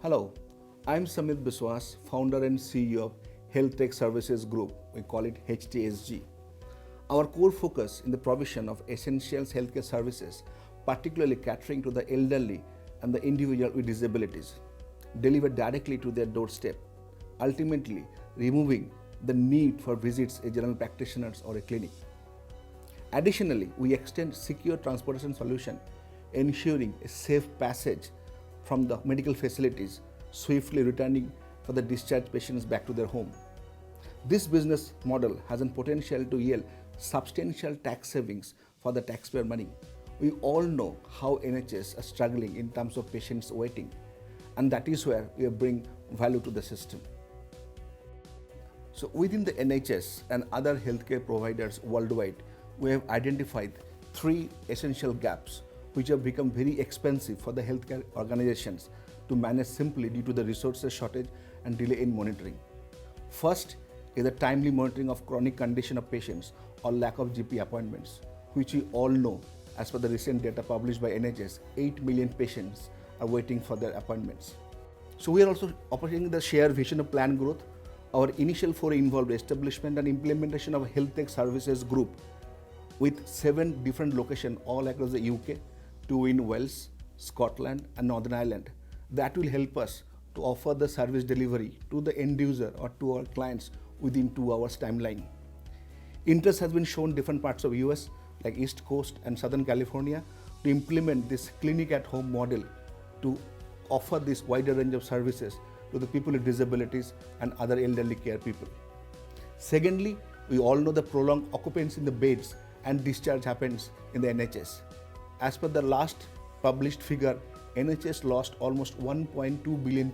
Hello, I'm Samit Biswas, founder and CEO of HTS Group. We call it HTSG. Our core focus in the provision of essentials healthcare services, particularly catering to the elderly and the individual with disabilities, delivered directly to their doorstep, ultimately removing the need for visits a general practitioners or a clinic. Additionally, we extend secure transportation solution, ensuring a safe passage from the medical facilities, swiftly returning for the discharged patients back to their home. This business model has a potential to yield substantial tax savings for the taxpayer money. We all know how NHS are struggling in terms of patients waiting, and that is where we bring value to the system. So within the NHS and other healthcare providers worldwide, we have identified three essential gaps which have become very expensive for the healthcare organizations to manage simply due to the resources shortage and delay in monitoring. First is the timely monitoring of chronic condition of patients or lack of GP appointments, which we all know, as per the recent data published by NHS, 8 million patients are waiting for their appointments. So we are also operating the shared vision of planned growth. Our initial foray involved establishment and implementation of a HTS Services Group with 7 different locations all across the UK, 2 in Wales, Scotland and Northern Ireland. That will help us to offer the service delivery to the end user or to our clients within 2 hours timeline. Interest has been shown different parts of US like East Coast and Southern California to implement this clinic at home model to offer this wider range of services to the people with disabilities and other elderly care people. Secondly, we all know the prolonged occupancy in the beds and discharge happens in the NHS. As per the last published figure, NHS lost almost £1.2 billion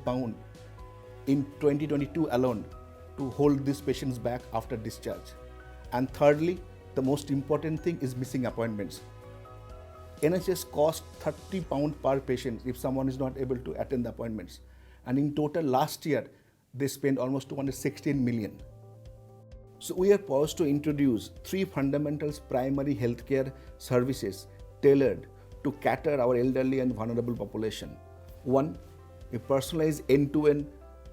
in 2022 alone to hold these patients back after discharge. And thirdly, the most important thing is missing appointments. NHS costs £30 per patient if someone is not able to attend the appointments. And in total last year, they spent almost 216 million. So we are poised to introduce 3 fundamentals primary healthcare services tailored to cater our elderly and vulnerable population. 1, a personalized end-to-end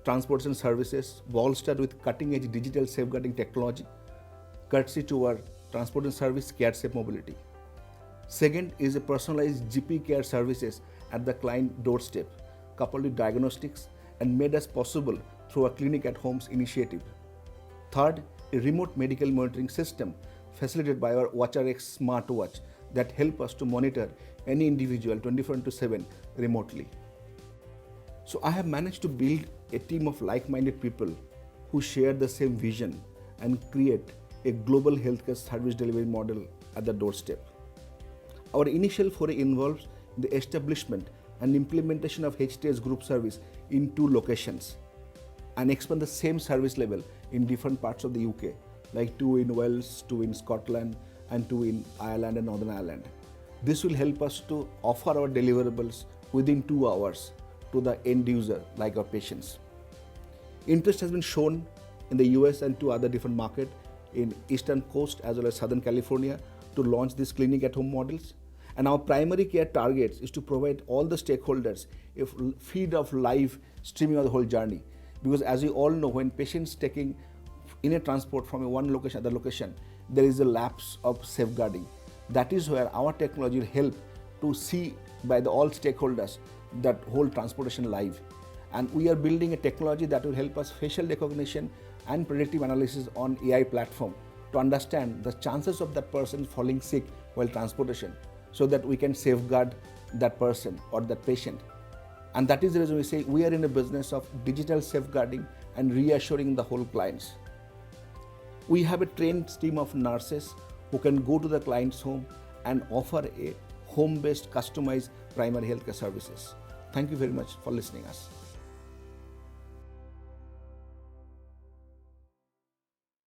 transportation services bolstered with cutting-edge digital safeguarding technology, courtesy to our transportation service CareSafe Mobility. Second is a personalized GP care services at the client doorstep, coupled with diagnostics and made as possible through a clinic at homes initiative. Third, a remote medical monitoring system facilitated by our WatcherX smartwatch that help us to monitor any individual 24/7 remotely. So I have managed to build a team of like-minded people who share the same vision and create a global healthcare service delivery model at the doorstep. Our initial foray involves the establishment and implementation of HTS Group service in 2 locations and expand the same service level in different parts of the UK, like 2 in Wales, 2 in Scotland and 2 in Ireland and Northern Ireland. This will help us to offer our deliverables within 2 hours to the end user, like our patients. Interest has been shown in the US and 2 other different markets in Eastern Coast as well as Southern California to launch these clinic at home models. And our primary care targets is to provide all the stakeholders a feed of live streaming of the whole journey. Because as we all know, when patients taking in a transport from one location to other location, there is a lapse of safeguarding. That is where our technology will help to see by all stakeholders that whole transportation live. And we are building a technology that will help us facial recognition and predictive analysis on AI platform to understand the chances of that person falling sick while transportation, so that we can safeguard that person or that patient. And that is the reason we say we are in a business of digital safeguarding and reassuring the whole clients. We have a trained team of nurses who can go to the client's home and offer a home-based customized primary healthcare services. Thank you very much for listening us.